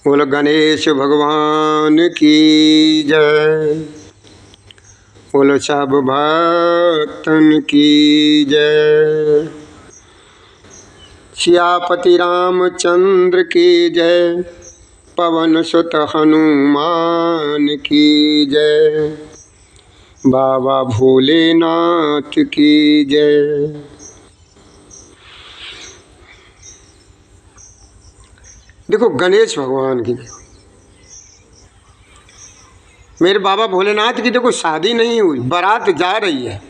बोलो गणेश भगवान की जय। बोलो सब भक्तन की जय। सियापति रामचंद्र की जय। पवन सुत हनुमान की जय। बाबा भोलेनाथ की जय। देखो गणेश भगवान की, मेरे बाबा भोलेनाथ की देखो शादी नहीं हुई, बारात जा रही है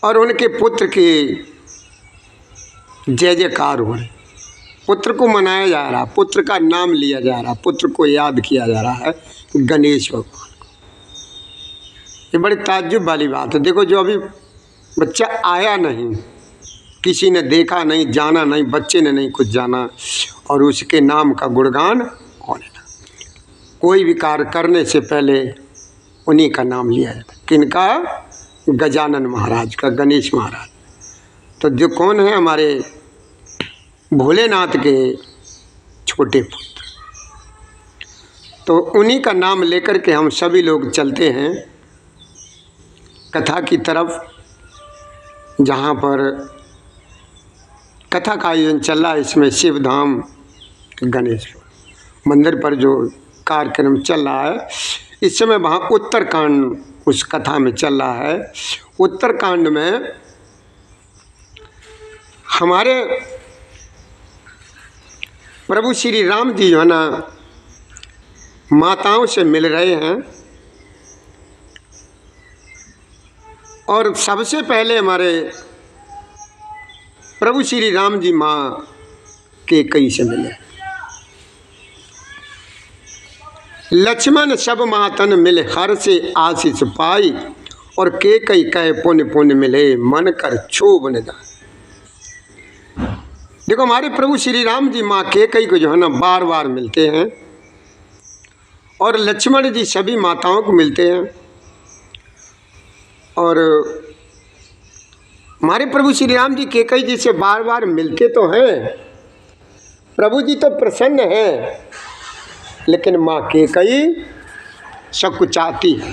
और उनके पुत्र के जय जयकार हो रहे। पुत्र को मनाया जा रहा, पुत्र का नाम लिया जा रहा, पुत्र को याद किया जा रहा है गणेश भगवान। ये बड़ी ताज्जुब वाली बात है। देखो जो अभी बच्चा आया नहीं, किसी ने देखा नहीं, जाना नहीं, बच्चे ने नहीं कुछ जाना और उसके नाम का गुणगान होने लगा। कोई भी कार्य करने से पहले उन्हीं का नाम लिया जाता। किनका? गजानन महाराज का, गणेश महाराज। तो जो कौन है? हमारे भोलेनाथ के छोटे पुत्र। तो उन्हीं का नाम लेकर के हम सभी लोग चलते हैं कथा की तरफ, जहाँ पर कथा का आयोजन चल रहा है। इसमें शिव धाम गणेश मंदिर पर जो कार्यक्रम चल रहा है, इस समय वहाँ उत्तरकांड उस कथा में चल रहा है। उत्तरकांड में हमारे प्रभु श्री राम जी जो है ना माताओं से मिल रहे हैं और सबसे पहले हमारे प्रभु श्री राम जी माँ कैकेयी से मिले। लक्ष्मण सब मातन मिले हर से आशीष पाई और कैकेयी कहे पुण्य पुण्य मिले मन कर क्षोभ न जाए। देखो हमारे प्रभु श्री राम जी माँ कैकेयी को जो है ना बार बार मिलते हैं और लक्ष्मण जी सभी माताओं को मिलते हैं और हमारे प्रभु श्री राम जी कैकेयी जी से बार बार मिलते तो हैं। प्रभु जी तो प्रसन्न हैं, लेकिन माँ कैकेयी सकुचाती है।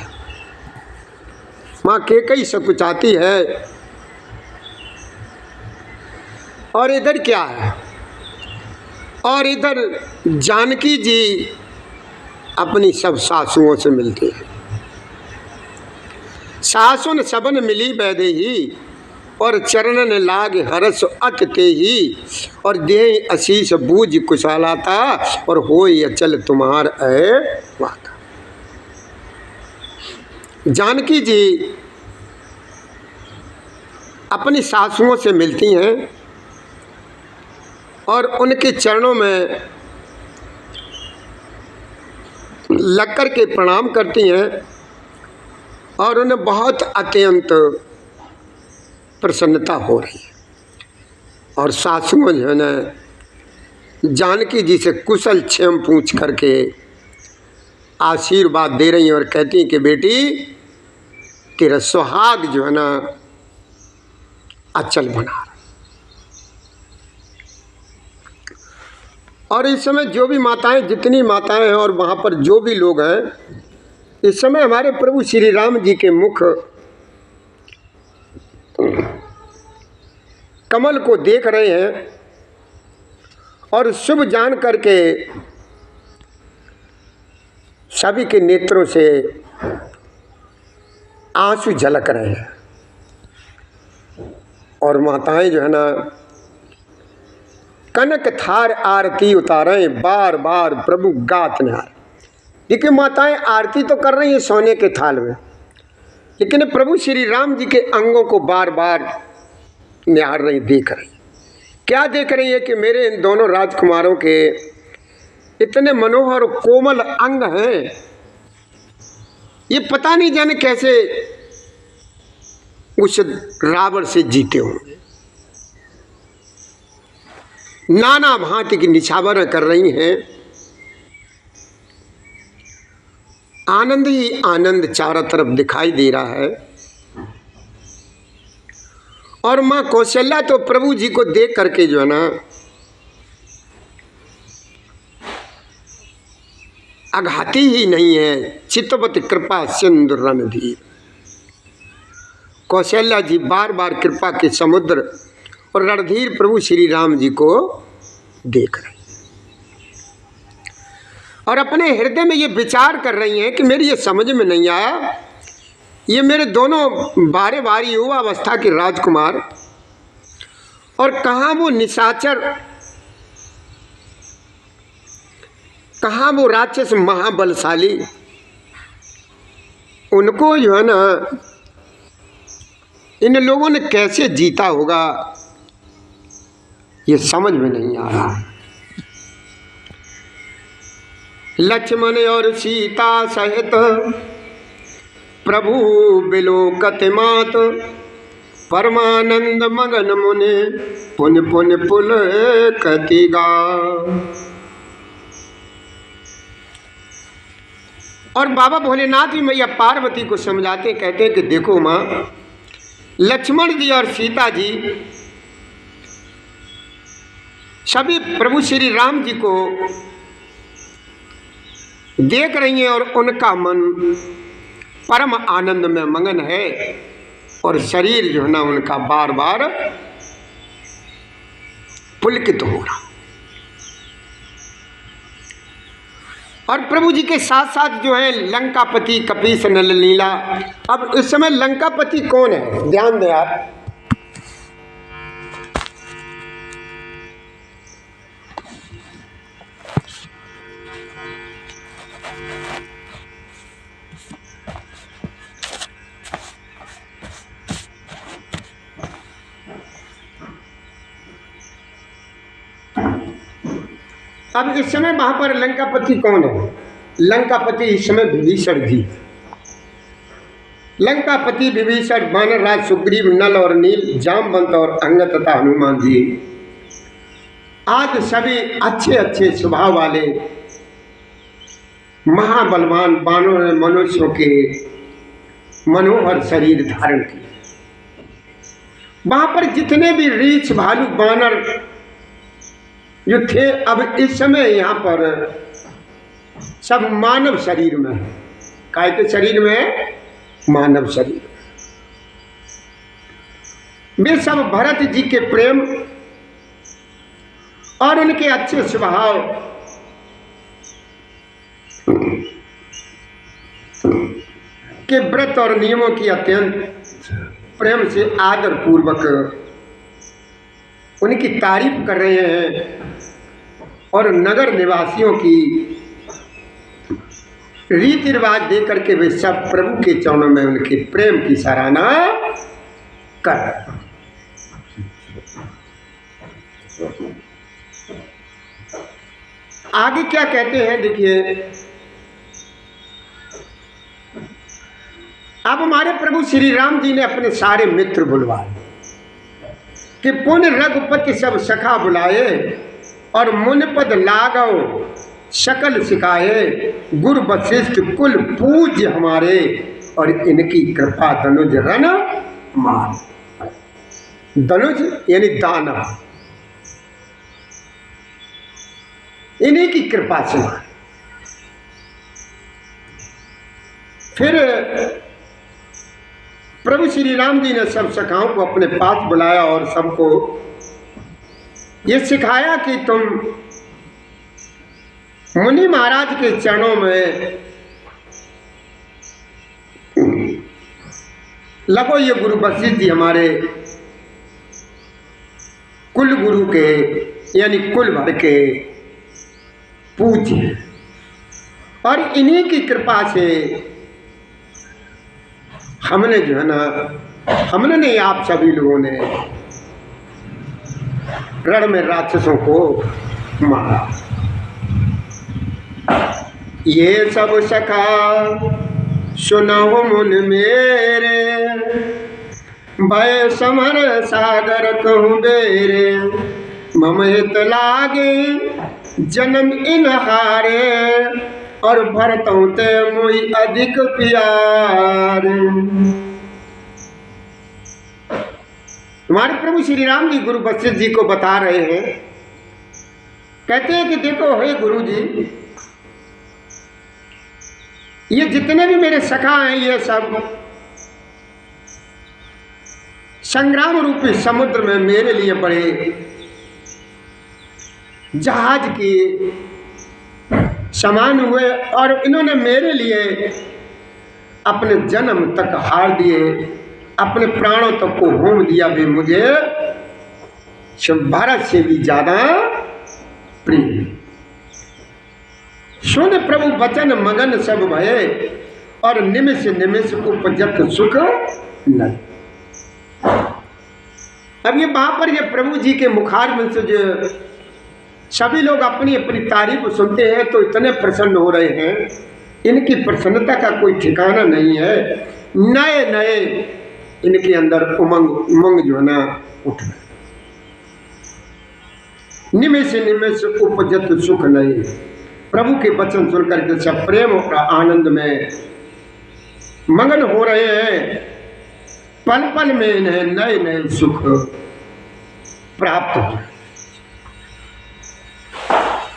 माँ कैकेयी सकुचाती है। और इधर क्या है? और इधर जानकी जी अपनी सब सासुओं से मिलती है। सासुन सबन मिली बैदेही और चरणन लाग हरस अत ते ही और देह आशीष बूझ कुशालाता और होय अचल तुम्हार ऐ वाता। जानकी जी अपनी सासुओं से मिलती हैं और उनके चरणों में लग कर के प्रणाम करती हैं और उन्हें बहुत अत्यंत प्रसन्नता हो रही है। और सासुओं जो है ना जानकी जी से कुशल क्षेम पूछ करके आशीर्वाद दे रही हैं और कहती हैं कि बेटी तेरा सुहाग जो है ना अचल बना रहा। और इस समय जो भी माताएं, जितनी माताएं हैं और वहाँ पर जो भी लोग हैं, इस समय हमारे प्रभु श्री राम जी के मुख कमल को देख रहे हैं और शुभ जान करके सभी के नेत्रों से आंसू झलक रहे हैं। और माताएं जो है ना कनक थार आरती उतारें बार बार प्रभु गात निहार। देखिए माताएं आरती तो कर रही हैं सोने के थाल में, लेकिन प्रभु श्री राम जी के अंगों को बार बार निहार रही, देख रही। क्या देख रही है? कि मेरे इन दोनों राजकुमारों के इतने मनोहर कोमल अंग हैं, ये पता नहीं जाने कैसे उस रावण से जीते होंगे। नाना भांति की निछावर कर रही हैं। आनंद ही आनंद चारों तरफ दिखाई दे रहा है और माँ कौशल्या तो प्रभु जी को देख करके जो है ना अघाती ही नहीं है। चित्तवत कृपा सिंधु रणधीर। कौशल्या जी बार बार कृपा के समुद्र और रणधीर प्रभु श्री राम जी को देख रही और अपने हृदय में ये विचार कर रही हैं कि मेरी ये समझ में नहीं आया, ये मेरे दोनों बारे बारी युवा अवस्था के राजकुमार और कहाँ वो निशाचर, कहाँ वो राक्षस महाबलशाली, उनको जो है ना इन लोगों ने कैसे जीता होगा, ये समझ में नहीं आ रहा। लक्ष्मण और सीता सहित प्रभु बिलोकत मात, परमानंद मगन मुने पुन पुन पुल कतिगा। और बाबा भोलेनाथ भी मैया पार्वती को समझाते, कहते हैं कि देखो माँ, लक्ष्मण जी और सीता जी सभी प्रभु श्री राम जी को देख रही हैं और उनका मन परम आनंद में मगन है और शरीर जो है ना उनका बार बार पुलकित हो रहा। और प्रभु जी के साथ साथ जो है लंकापति कपीस नल लीला। अब इस समय लंकापति कौन है, ध्यान दें आप। अब इस समय वहां पर लंकापति कौन है? लंकापति इस समय विभीषण जी। लंकापति विभीषण, वानर राज सुग्रीव, नल और नील, जामवंत और अंगद तथा हनुमान जी आज सभी अच्छे अच्छे स्वभाव वाले महाबलवान वानरों ने मनुष्यों के मनोहर शरीर धारण किए। वहां पर जितने भी रीछ भालू वानर जो थे, अब इस समय यहाँ पर सब मानव शरीर में है। काय के शरीर में है? मानव शरीर। वे सब भरत जी के प्रेम और उनके अच्छे स्वभाव के व्रत और नियमों की अत्यंत प्रेम से आदर पूर्वक उनकी तारीफ कर रहे हैं और नगर निवासियों की रीति रिवाज दे करके वे सब प्रभु के चरणों में उनके प्रेम की सराहना कर रहे हैं। आगे क्या कहते हैं देखिए। अब हमारे प्रभु श्री राम जी ने अपने सारे मित्र बुलवाए कि पुण्य रघुपति सब सखा बुलाए और मुनिपद लागव सकल सिखाए, गुरु वशिष्ठ कुल पूज्य हमारे और इनकी कृपा धनुज रन मान। धनुज यानी दाना, इन्हीं की कृपा से। फिर प्रभु श्री राम जी ने सब सखाओं को अपने पास बुलाया और सबको ये सिखाया कि तुम मुनि महाराज के चरणों में लगो। ये गुरु वशिष्ठ जी हमारे कुल गुरु के यानी कुल भर के पूज्य और इन्हीं की कृपा से हमने जो है ना, हमने नहीं आप सभी लोगों ने रण में राक्षसों को मारा। ये सब सखा सुनाओ मुन मेरे, भय समर सागर कहूँ बेरे, मम हित लागे जन्म इन हारे, और भरतों ते मोई अधिक प्यार। हमारे प्रभु श्री राम जी गुरु वशिष्ठ जी को बता रहे हैं, कहते हैं कि देखो हे गुरु जी, ये जितने भी मेरे सखा हैं ये सब संग्राम रूपी समुद्र में मेरे लिए बड़े जहाज की समान हुए और इन्होंने मेरे लिए अपने जन्म तक हार दिए, अपने प्राणों तक को होम दिया भी मुझे भारत से भी ज्यादा प्रिय। सुन प्रभु वचन मगन सब भये और निमिष निमिष उपजत सुख न। अब ये वहां पर ये प्रभु जी के मुखार में से जो सभी लोग अपनी अपनी तारीफ सुनते हैं तो इतने प्रसन्न हो रहे हैं, इनकी प्रसन्नता का कोई ठिकाना नहीं है। नए नए इनके अंदर उमंग जो है ना उठ रहे, निमिष निमिष उपजत सुख नहीं। प्रभु के वचन सुनकर के सब प्रेम और आनंद में मगन हो रहे हैं। पल पल में इन्हें नए नए सुख प्राप्त हो।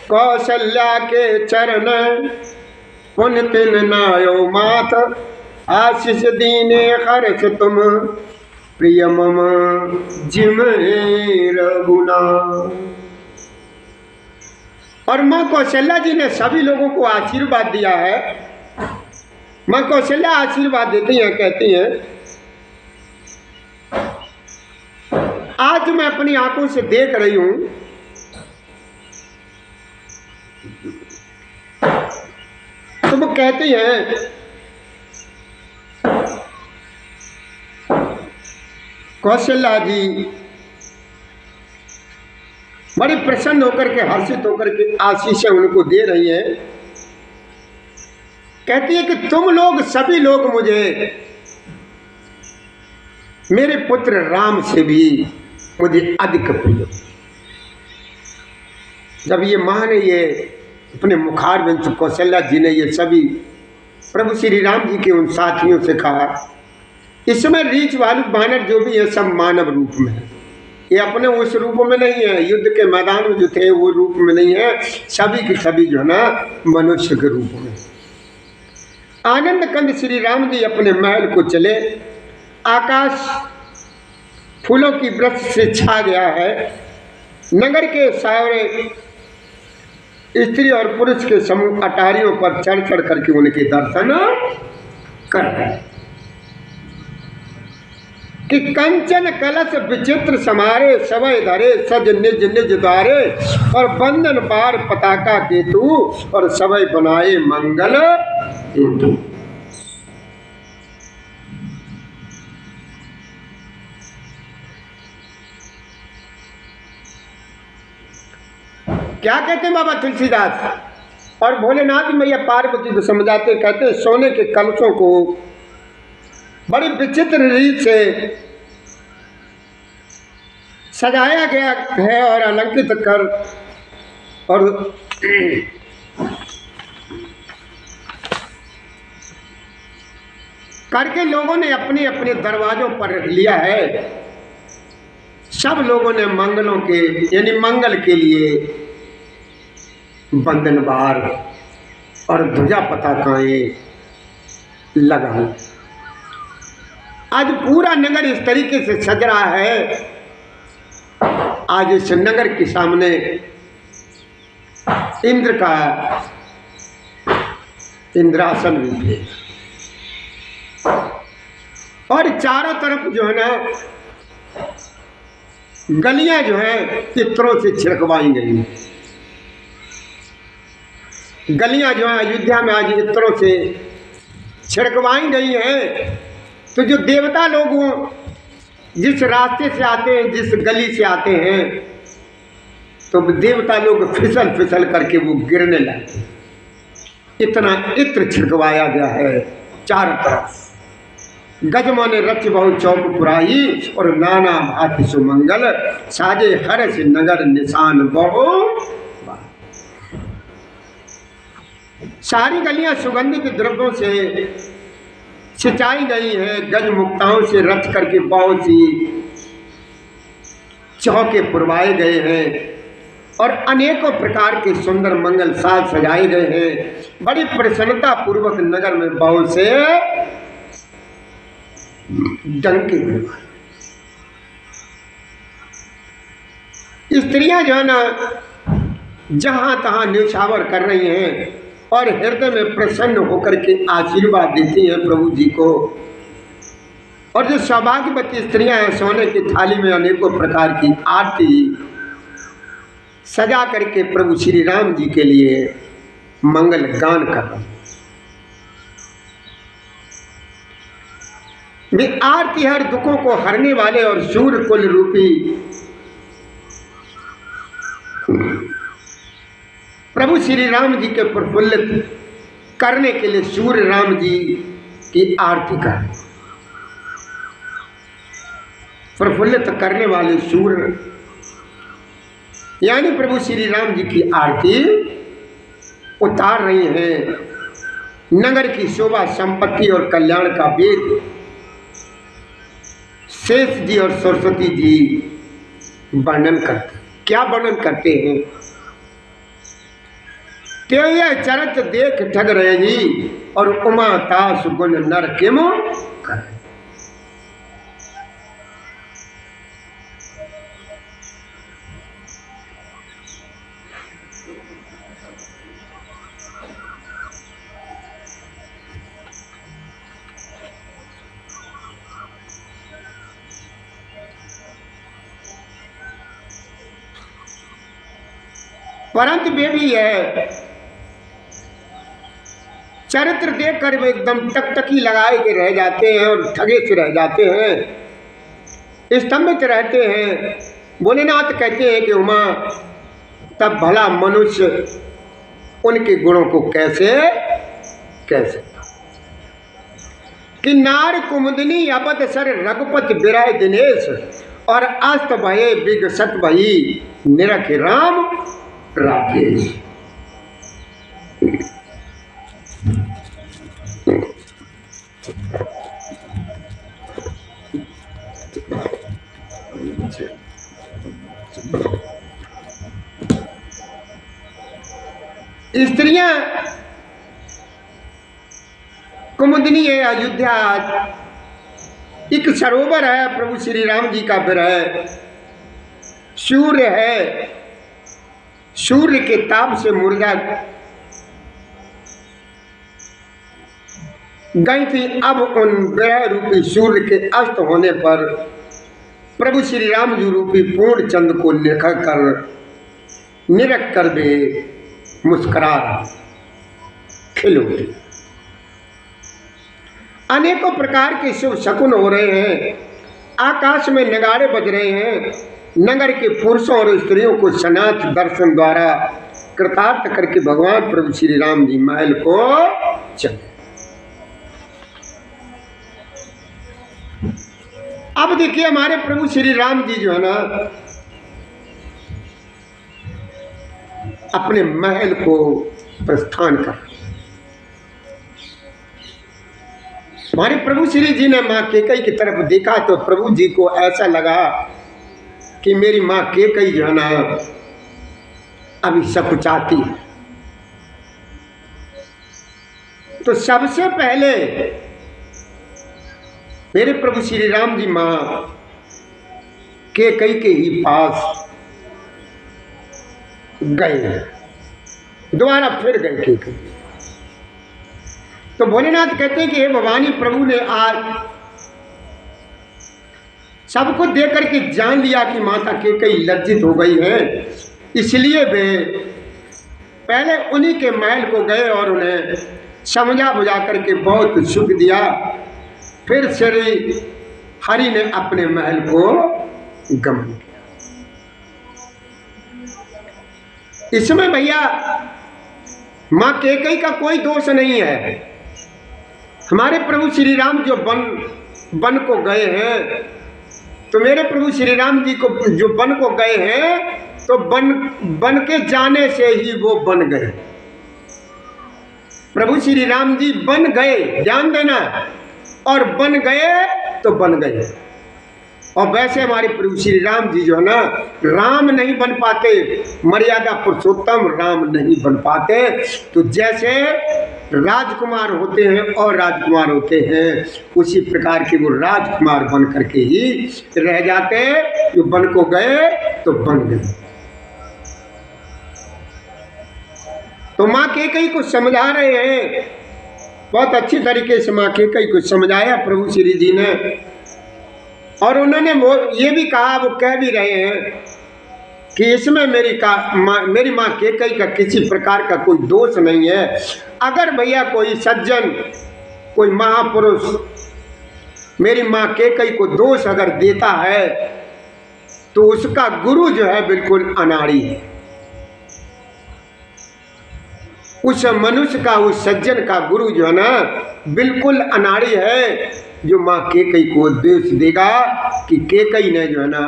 कौशल्या के चरण पुन तिन नायो मात, आशीष दीने हर्ष तुम प्रिय मम जिम रघुनाथ। और माँ कौशल्या जी ने सभी लोगों को आशीर्वाद दिया है। माँ कौशल्या आशीर्वाद देती हैं, कहती हैं आज मैं अपनी आंखों से देख रही हूं तो वो कहती हैं कौशल्या जी बड़ी प्रसन्न होकर के हर्षित होकर के आशीषें उनको दे रही हैं। कहती है कि तुम लोग सभी लोग मुझे मेरे पुत्र राम से भी मुझे अधिक प्रिय। जब ये मां ने ये अपने मुखार में कौशल्या जी ने ये सभी प्रभु श्री राम जी के उन साथियों से कहा, इस समय रीछ भालू बानर जो भी है सब मानव रूप में है, ये अपने उस रूप में नहीं है, युद्ध के मैदान में जो थे वो रूप में नहीं है, सभी के सभी जो है ना मनुष्य के रूप में। आनंद कंद श्री राम जी अपने महल को चले। आकाश फूलों की वृक्ष से छा गया है। नगर के सारे स्त्री और पुरुष के समूह अटारियों पर चढ़ चढ़ करके उनके दर्शन कर रहे हैं कि कंचन कलश विचित्र समारे सवय धरे सज निज निज द्वारे और बंधन पार पताका केतु और सवय बनाए मंगल हेतु। क्या कहते हैं बाबा तुलसीदास और भोलेनाथ मैया पार्वती को समझाते, कहते हैं सोने के कलशों को बड़ी विचित्र रीत से सजाया गया है और अलंकृत कर और करके लोगों ने अपने अपने दरवाजों पर रख लिया है। सब लोगों ने मंगलों के यानी मंगल के लिए बंधन बार और ध्वजा पताकाएं लगाई। आज पूरा नगर इस तरीके से सज रहा है। आज इस नगर के सामने इंद्र का इंद्रासन भी है और चारों तरफ जो है ना गलियां जो है चित्रों से छिड़कवाई गई हैं। गलियां जो है अयोध्या में आज चित्रों से छिड़कवाई गई हैं। तो जो देवता लोग जिस रास्ते से आते हैं, जिस गली से आते हैं, तो देवता लोग फिसल फिसल करके वो गिरने लगते हैं। इतना इत्र छिड़कवाया गया है चारों तरफ। गजमा ने रच बहु चौक पुराई और नाना भांति सुमंगल साजे हर्ष नगर निशान बहु। सारी गलियां सुगंधित द्रव्यों से सिंचाई गई है। गज मुक्ताओं से रच करके बहुत सी चौके पुरवाए गए हैं और अनेकों प्रकार के सुंदर मंगल साज सजाए गए हैं। बड़ी प्रसन्नता पूर्वक नगर में बहुत से डंके स्त्रियां जो है ना जहां तहां न्यौछावर कर रही हैं और हृदय में प्रसन्न होकर के आशीर्वाद देती हैं प्रभु जी को। और जो सौभाग्यवती स्त्रियां हैं सोने की थाली में अनेकों प्रकार की आरती सजा करके प्रभु श्री राम जी के लिए मंगल गान कर रहे हैं। वे आरती हर दुखों को हरने वाले और सूर्य कुल रूपी प्रभु श्री राम जी के प्रफुल्लित करने के लिए सूर्य राम जी की आरती कर प्रफुल्लित करने वाले सूर्य यानी प्रभु श्री राम जी की आरती उतार रही हैं। नगर की शोभा संपत्ति और कल्याण का वेद शेष जी और सरस्वती जी वर्णन करते। क्या वर्णन करते हैं? त्यो यह चरत देख ठग रहे जी और उमा तास गुण नर केमो कर। परंतु वे भी है चरित्र देखकर वे एकदम टकटकी लगाए के रह जाते हैं और ठगे से रह जाते हैं, स्तंभित रहते हैं। भोलेनाथ कहते हैं कि उमा तब भला मनुष्य उनके गुणों को कैसे कैसे कि नार कुमुदनी अबद सर रघुपति विरह दिनेश और अस्त भये विगसत भई निरख राम राकेश। स्त्रियां कुमुदनी है, अयोध्या एक सरोवर है, प्रभु श्री राम जी का विरह, सूर्य है, सूर्य के ताप से मुर्गा गई थी। अब उन विरह रूपी सूर्य के अस्त होने पर प्रभु श्री राम जी रूपी पूर्ण चंद्र को निरख कर वे मुस्कुरा खिल उठे। अनेकों प्रकार के शुभ शकुन हो रहे हैं, आकाश में नगाड़े बज रहे हैं। नगर के पुरुषों और स्त्रियों को सनाथ दर्शन द्वारा कृतार्थ करके भगवान प्रभु श्री राम जी महल को चले। अब देखिए हमारे प्रभु श्री राम जी जो है ना अपने महल को प्रस्थान कर, हमारे प्रभु श्री जी ने माँ केकई की तरफ देखा तो प्रभु जी को ऐसा लगा कि मेरी माँ केकई जो है ना अभी सकुचाती है। तो सबसे पहले मेरे प्रभु श्री राम जी माँ केकई के ही पास गए, दोबारा फिर गए केकई। तो भोलेनाथ कहते हैं कि हे भवानी, प्रभु ने आज सबको देख करके जान लिया कि माता केकई लज्जित हो गई है, इसलिए वे पहले उन्हीं के महल को गए और उन्हें समझा बुझा करके बहुत सुख दिया। फिर श्री हरि ने अपने महल को गमन किया। इसमें भैया माँ केकई का कोई दोष नहीं है। हमारे प्रभु श्री राम जो वन को गए हैं, तो मेरे प्रभु श्री राम जी को जो वन को गए हैं तो बन के जाने से ही वो बन गए। प्रभु श्री राम जी बन गए, ध्यान देना, और बन गए तो बन गए। और वैसे हमारे प्रभु श्री राम जी जो है ना, राम नहीं बन पाते, मर्यादा पुरुषोत्तम राम नहीं बन पाते। तो जैसे राजकुमार होते हैं और राजकुमार होते हैं, उसी प्रकार के वो राजकुमार बन करके ही रह जाते। जो बन को गए तो बन गए। तो माँ कैकेयी को समझा रहे हैं, बहुत अच्छी तरीके से माँ कैकेयी को समझाया प्रभु श्री जी ने। और उन्होंने वो ये भी कहा, वो कह भी रहे हैं कि इसमें मेरी माँ कैकेयी का किसी प्रकार का कोई दोष नहीं है। अगर भैया कोई सज्जन, कोई महापुरुष मेरी माँ कैकेयी को दोष अगर देता है तो उसका गुरु जो है बिल्कुल अनाड़ी है। उस मनुष्य का, उस सज्जन का गुरु जो है ना बिल्कुल अनाड़ी है, जो माँ कैकेयी को उपदेश देगा कि कैकेयी ने जो है ना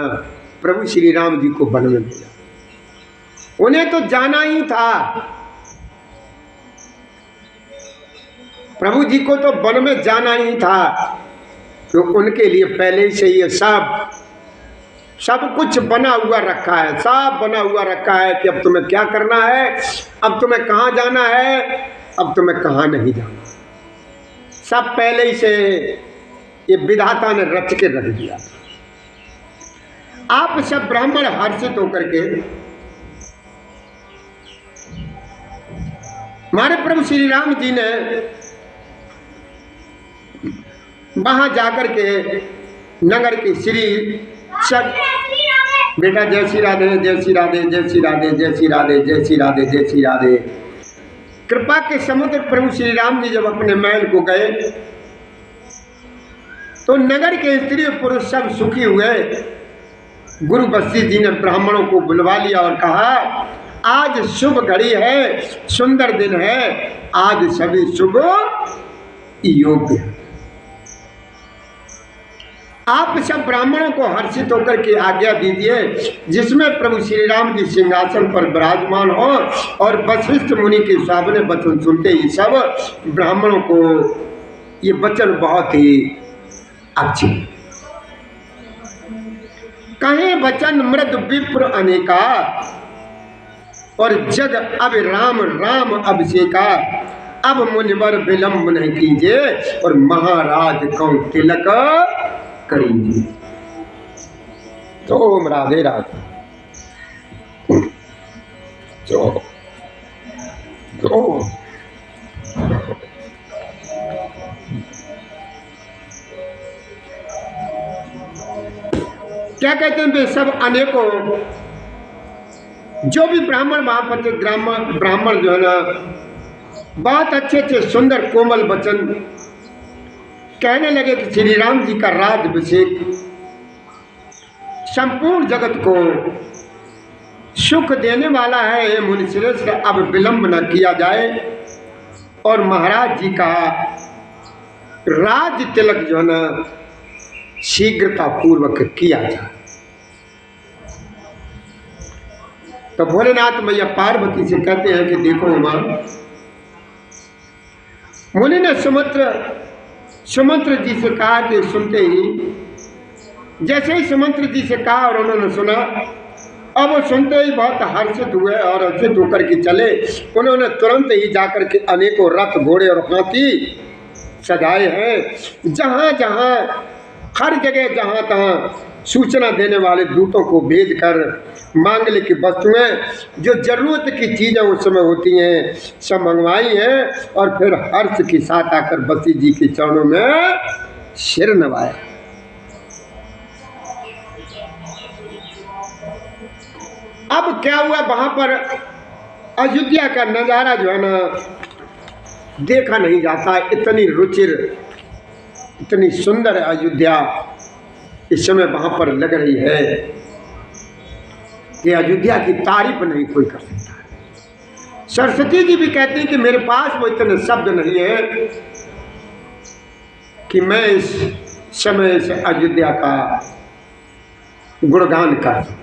प्रभु श्री राम जी को वन में भेजा। उन्हें तो जाना ही था, प्रभु जी को तो वन में जाना ही था। तो उनके लिए पहले से ये सब कुछ बना हुआ रखा है, सब बना हुआ रखा है कि अब तुम्हें क्या करना है, अब तुम्हें कहाँ जाना है, अब तुम्हें कहाँ नहीं जाना। सब पहले ही से ये विधाता ने रच के रख दिया था। आप सब ब्राह्मण हर्षित होकर के हमारे प्रभु श्री राम जी ने वहां जाकर के नगर के श्री बेटा जय श्री राधे, जय श्री राधे, जय श्री राधे, जय श्री राधे, जय श्री राधे, जय श्री राधे। कृपा के समुद्र प्रभु श्री राम जी जब अपने महल को गए तो नगर के स्त्री पुरुष सब सुखी हुए। गुरु वशिष्ठ जी ने ब्राह्मणों को बुलवा लिया और कहा, आज शुभ घड़ी है, सुंदर दिन है, आज सभी शुभ योग्य है। आप सब ब्राह्मणों को हर्षित होकर के आज्ञा दीजिए, जिसमें प्रभु श्री राम जी सिंहासन पर विराजमान हो। और वशिष्ठ मुनि के सामने वचन सुनते ही सब ब्राह्मणों को ये वचन बहुत ही अच्छे कहे। वचन मृद विप्र अनेका और जग अब राम राम अभिषेका। अब मुनिवर विलंब नहीं कीजिए और महाराज कौन तिलक करेंगे। तो ओम राधे राधे। क्या कहते हैं वे सब अनेकों, जो भी ब्राह्मण महापति ब्राह्मण जो है ना बहुत अच्छे अच्छे सुंदर कोमल वचन कहने लगे कि श्री राम जी का राज्याभिषेक संपूर्ण जगत को सुख देने वाला है। ये मुनिश्रेष्ठ अब विलंब न किया जाए और महाराज जी का राज तिलक जो है ना शीघ्रता पूर्वक किया जाए। तो भोलेनाथ मैया पार्वती से कहते हैं कि देखो मां, मुनि ने सुमंत्र जी से कहा कि सुनते ही, जैसे ही सुमंत्र जी से कहा और उन्होंने सुना, अब वो सुनते ही बहुत हर्षित हुए और हर्षित होकर के चले। उन्होंने तुरंत ही जाकर के अनेकों रथ घोड़े और हाथी सजाए हैं। जहाँ जहाँ हर जगह जहाँ तहाँ सूचना देने वाले दूतों को भेजकर मांगलिक वस्तुएं जो जरूरत की चीज़ें उस समय होती हैं सब मंगवाई हैं। और फिर हर्ष के साथ आकर वशिष्ठ जी के चरणों में सिर नवाया। अब क्या हुआ, वहां पर अयोध्या का नज़ारा जो है ना देखा नहीं जाता। इतनी रुचिर, इतनी सुंदर अयोध्या इस समय वहां पर लग रही है कि अयोध्या की तारीफ नहीं कोई कर सकता। सरस्वती जी भी कहती हैं कि मेरे पास वो इतने शब्द नहीं है कि मैं इस समय से अयोध्या का गुणगान कर।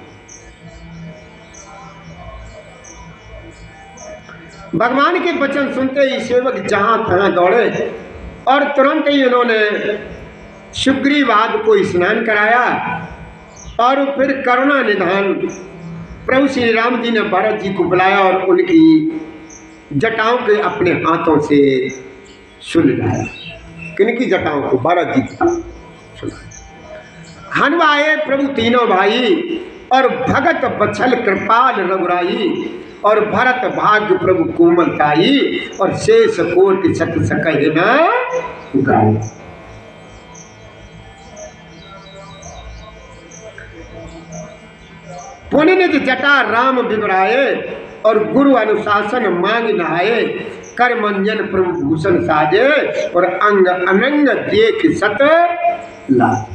भगवान के वचन सुनते ही सेवक जहां तहां दौड़े और तुरंत ही उन्होंने सुग्रीव आदि को स्नान कराया और फिर करुणा निधान प्रभु श्री राम जी ने भरत जी को बुलाया और उनकी जटाओं के अपने हाथों से सुलझाया। किनकी जटाओं को? भरत जी की सुलझाया। हनुमाए प्रभु तीनों भाई और भगत बछल कृपाल रघुराई और भरत भाग्य प्रभु कोमलताई और शेष कोटि सत सकहि न गाई। पुण्य निज जटा राम बिबराए और गुरु अनुशासन मांग नहाए कर मंजन प्रभु भूषण साजे और अंग अनंग देख सत लाज।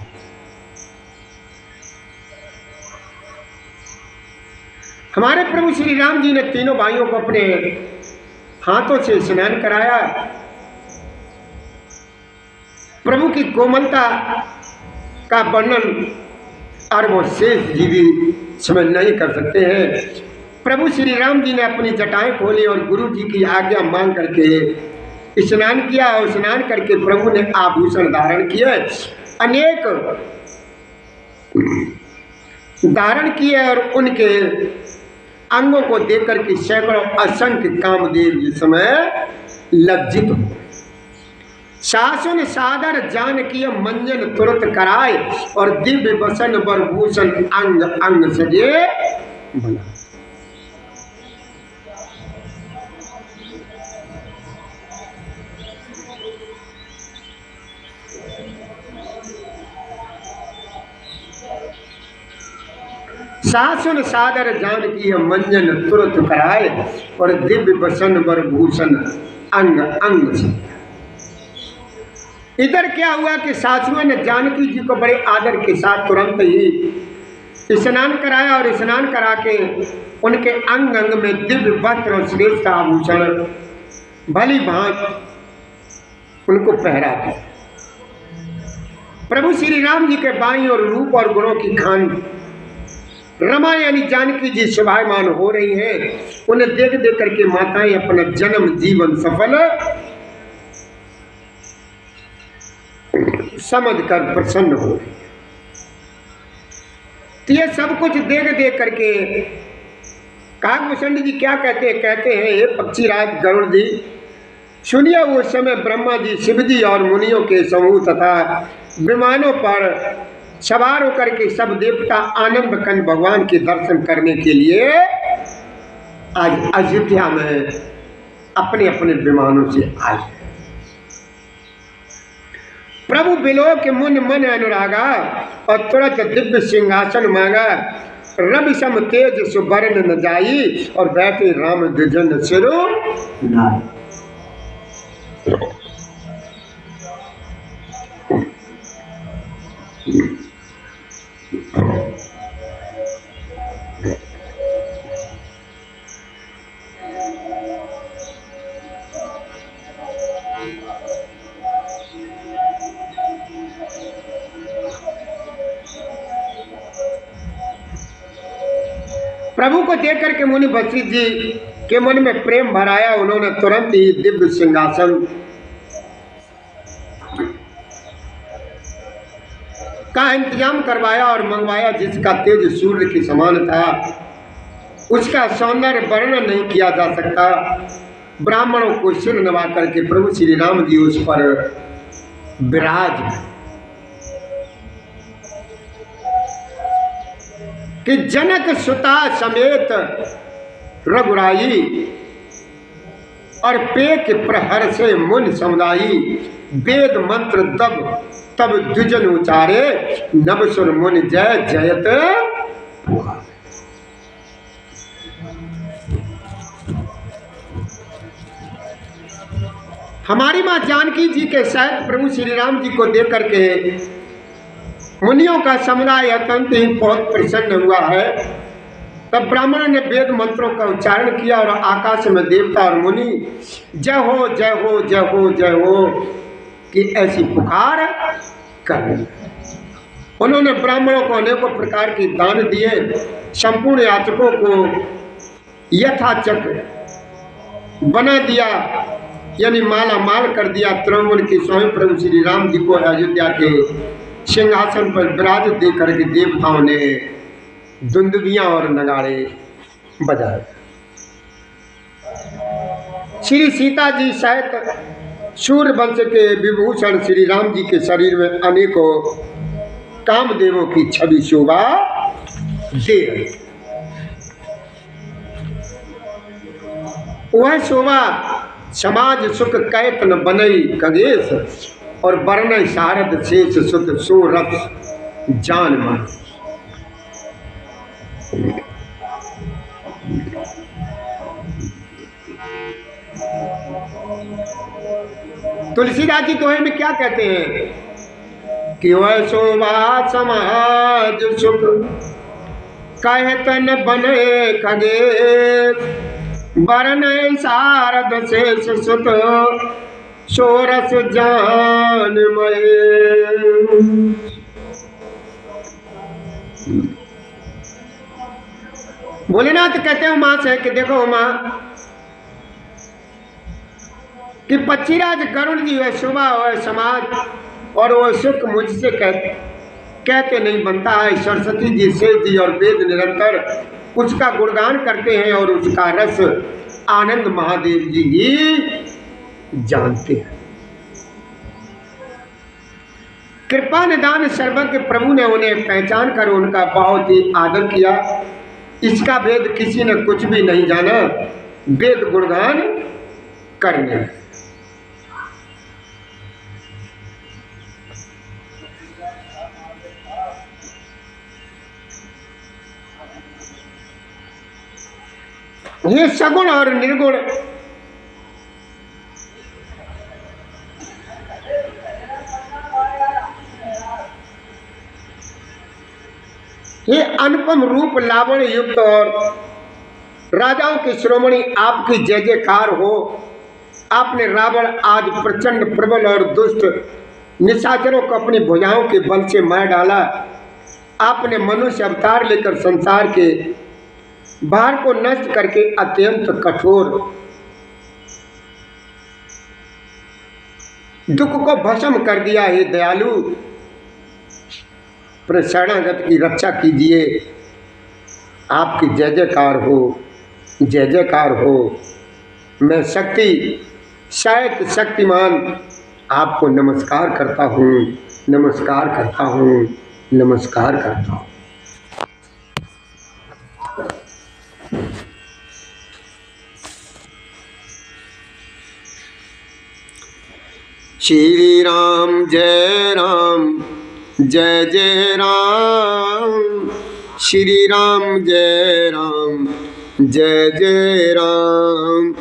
हमारे प्रभु श्री राम जी ने तीनों भाइयों को अपने हाथों से स्नान कराया। प्रभु की कोमलता का वर्णन और वो शेष जीवी समझ नहीं कर सकते हैं। प्रभु श्री राम जी ने अपनी जटाएं खोली और गुरु जी की आज्ञा मांग करके स्नान किया और स्नान करके प्रभु ने आभूषण धारण किए, अनेक धारण किए और उनके अंगों को देखकर के सैकड़ों असंख्य कामदेव जिस समय लज्जित हो। शासन सादर जान किए मंजन तुरंत कराए और दिव्य वसन वरभूषण अंग अंग सजे बना। शासन सादर जान की मंजन तुरंत कराए और दिव्य वसन वरभूषण अंग अंग से। इधर क्या हुआ कि सासुओं ने जानकी जी को बड़े आदर के साथ तुरंत ही स्नान कराया और स्नान करा के उनके अंग अंग में दिव्य वस्त्र और श्रेष्ठ आभूषण भली भांत उनको पहरा दिया। प्रभु श्री राम जी के बाईं और रूप और गुणों की खान रमा यानी जानकी जी शोभायमान हो रही हैं। उन्हें देख देख करके माताएं अपना जन्म जीवन सफल समझकर प्रसन्न हो रही है। तो ये सब कुछ देख देख करके काकभूषण जी क्या कहते हैं हे पक्षीराज गरुड़ जी सुनिए, उस समय ब्रह्मा जी शिव जी और मुनियों के समूह तथा विमानों पर सवार होकर के सब देवता आनंद कंद भगवान के दर्शन करने के लिए आज अयोध्या में अपने अपने विमानों से आए। प्रभु बिलो के मुन मन अनुरागा और तुरंत दिव्य सिंहासन मांगा। रवि सम तेज सुवर्ण न जाई और बैठे राम द्विजन सिरो नाई। प्रभु को देख करके मुनि वशिष्ठ जी के मन में प्रेम भराया। उन्होंने तुरंत ही दिव्य सिंहासन का इंतजाम करवाया और मंगवाया, जिसका तेज सूर्य के समान था। उसका सौंदर्य वर्णन नहीं किया जा सकता। ब्राह्मणों को सिर नवा करके प्रभु श्री राम जी उस पर विराज कि जनक सुता समेत रघुराई और पेक प्रहर से मुन समुदायी वेद मंत्र तब द्विजन उचारे नवसुर मुनि जय जयत पुकार। हमारी मां जानकी जी के साथ प्रभु श्री राम जी को देख करके मुनियों का समुदाय अत्यंत ही बहुत प्रसन्न हुआ है। तब ब्राह्मणों ने वेद मंत्रों का उच्चारण किया और आकाश में देवता और मुनि जय हो जय हो जय हो जय हो कि ऐसी पुकार कर। उन्होंने ब्राह्मणों को अनेकों प्रकार के दान दिए। संपूर्ण याचकों को यथाचक बना दिया, यानी माला माल कर दिया। त्रिभुवन के स्वामी प्रभु श्री राम जी को अयोध्या के सिंहासन पर विराजित देख करके देवताओं ने दुंदुभियां और नगाड़े बजाए। श्री सीता जी सहित सूर्य वंश के विभूषण श्री राम जी के शरीर में अनेकों कामदेवों की छवि शोभा दे रही। वह शोभा समाज सुख कैत न बनई कगेश और बरन शारद शेष सुत सोरथ जान मन। तुलसीदास जी दोहे में क्या कहते हैं कि वह शोभा समाज सुख कहत न बने खगेश बरन शारद शेष सुत सोरस जान मय। भोलेनाथ कहते हैं मां से कि देखो मां कि पक्षीराज गरुड़ जी वह शोभा वह समाज और वह सुख मुझसे कहते नहीं बनता है। सरस्वती जी शेष जी और वेद निरंतर उसका गुणगान करते हैं और उसका रस आनंद महादेव जी ही जानते हैं। कृपा निदान सर्वज्ञ प्रभु ने उन्हें पहचान कर उनका बहुत ही आदर किया। इसका भेद किसी ने कुछ भी नहीं जाना, वेद गुणगान करने। ये सगुण और निर्गुण ये अनुपम रूप लावण्य युक्त और राजाओं की श्रोमणी आपकी जय जयकार हो। आपने रावण आज प्रचंड प्रबल और दुष्ट निशाचरों को अपनी भुजाओं के बल से मार डाला। आपने मनुष्य अवतार लेकर संसार के भार को नष्ट करके अत्यंत कठोर दुख को भस्म कर दिया। हे दयालु शरणागत की रक्षा कीजिए। आपकी जय जयकार हो, जय जयकार हो। मैं शक्ति शायद शक्तिमान आपको नमस्कार करता हूँ, नमस्कार करता हूँ, नमस्कार करता हूँ। श्री राम जय राम जय जय राम। श्री राम जय राम जय जय राम।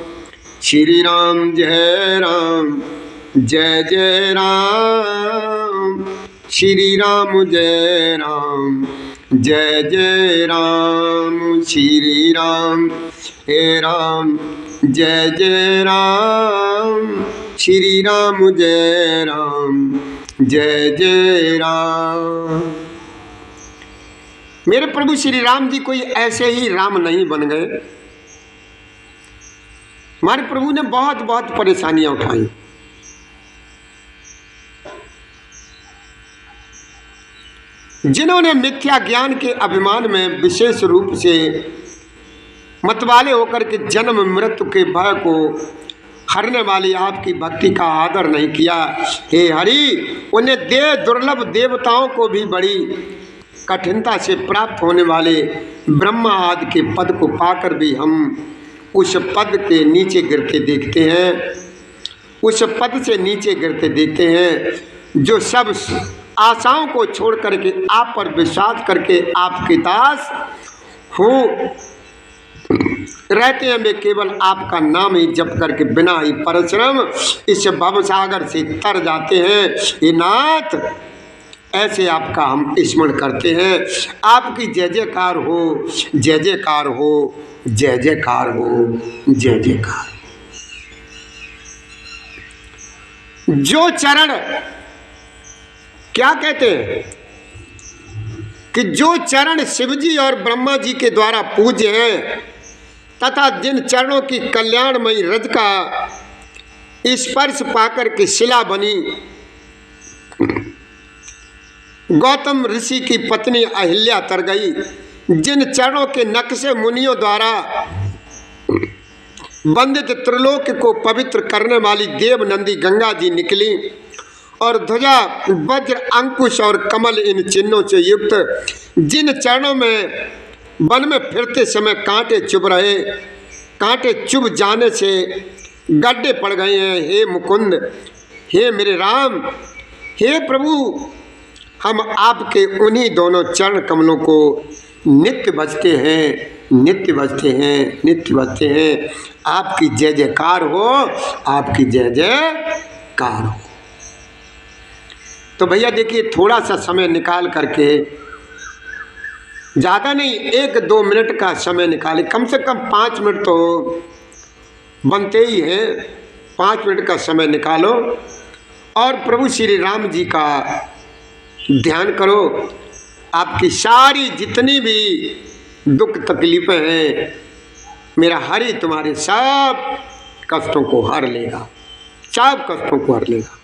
श्री राम जय राम जय जय राम। श्री राम जय राम जय जय राम। श्री राम हे राम जय जय राम। श्री राम जय राम जय जय राम। मेरे प्रभु श्री राम जी कोई ऐसे ही राम नहीं बन गए। हमारे प्रभु ने बहुत बहुत परेशानियां उठाई। जिन्होंने मिथ्या ज्ञान के अभिमान में विशेष रूप से मतवाले होकर के जन्म मृत्यु के भय को हरने वाली आपकी भक्ति का आदर नहीं किया। हे हरि, उन्हें दुर्लभ देवताओं को भी बड़ी कठिनता से प्राप्त होने वाले ब्रह्मा आदि के पद को पाकर भी हम उस पद के नीचे गिरते देखते हैं, उस पद से नीचे गिरते देखते हैं। जो सब आशाओं को छोड़ करके आप पर विश्वास करके आपके दास हो रहते हैं, वे केवल आपका नाम ही जप करके बिना ही परिश्रम इस भवसागर से तर जाते हैं। हे नाथ, ऐसे आपका हम स्मरण करते हैं। आपकी जय जयकार हो, जय जयकार हो, जय जयकार हो, जय जयकार। जो चरण क्या कहते हैं कि जो चरण शिवजी और ब्रह्मा जी के द्वारा पूज्य हैं तथा जिन चरणों की कल्याणमयी रज का स्पर्श पाकर के शिला बनी, गौतम ऋषि की पत्नी अहिल्या तर गई। जिन चरणों के नक्शे मुनियों द्वारा वंदित त्रिलोक को पवित्र करने वाली देव नंदी गंगा जी निकली और ध्वजा वज्र अंकुश और कमल इन चिन्हों से युक्त जिन चरणों में वन में फिरते समय कांटे चुभ रहे, कांटे चुभ जाने से गड्ढे पड़ गए हैं, हे मुकुंद, हे मेरे राम, हे प्रभु, हम आपके उन्हीं दोनों चरण कमलों को नित्य भजते हैं, नित्य भजते हैं, नित्य भजते हैं। आपकी जय जयकार हो, आपकी जय जयकार हो। तो भैया देखिए, थोड़ा सा समय निकाल करके, ज़्यादा नहीं, 1-2 मिनट का समय निकाले, कम से कम 5 मिनट तो बनते ही हैं। 5 मिनट का समय निकालो और प्रभु श्री राम जी का ध्यान करो। आपकी सारी जितनी भी दुख तकलीफ़ें हैं, मेरा हरि तुम्हारे सब कष्टों को हर लेगा, सब कष्टों को हर लेगा।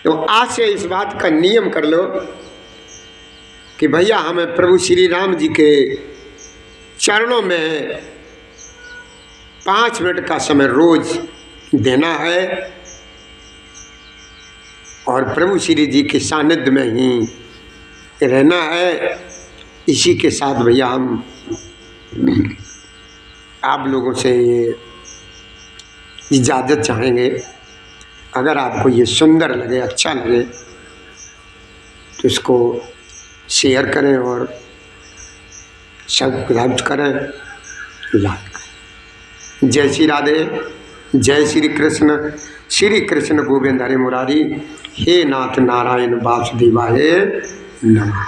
तो आज से इस बात का नियम कर लो कि भैया हमें प्रभु श्री राम जी के चरणों में 5 मिनट का समय रोज देना है और प्रभु श्री जी के सानिध्य में ही रहना है। इसी के साथ भैया हम आप लोगों से ये इजाज़त चाहेंगे। अगर आपको ये सुंदर लगे, अच्छा लगे तो इसको शेयर करें और सब्सक्राइब करें, लाइक करें। जय श्री राधे, जय श्री कृष्ण गोविंद हरे मुरारी, हे नाथ नारायण वासुदेवाय नमः।